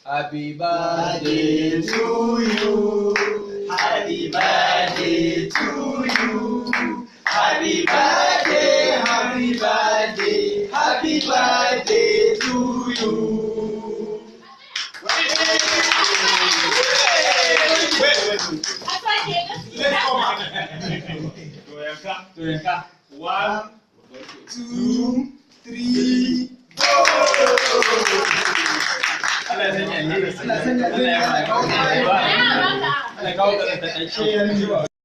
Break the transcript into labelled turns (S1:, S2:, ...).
S1: Happy birthday to you. Happy birthday to you. Happy birthday, happy birthday, happy birthday to you. One, two, three, go! Allah sanya alheri. Allah sanya alheri. Allah kawo da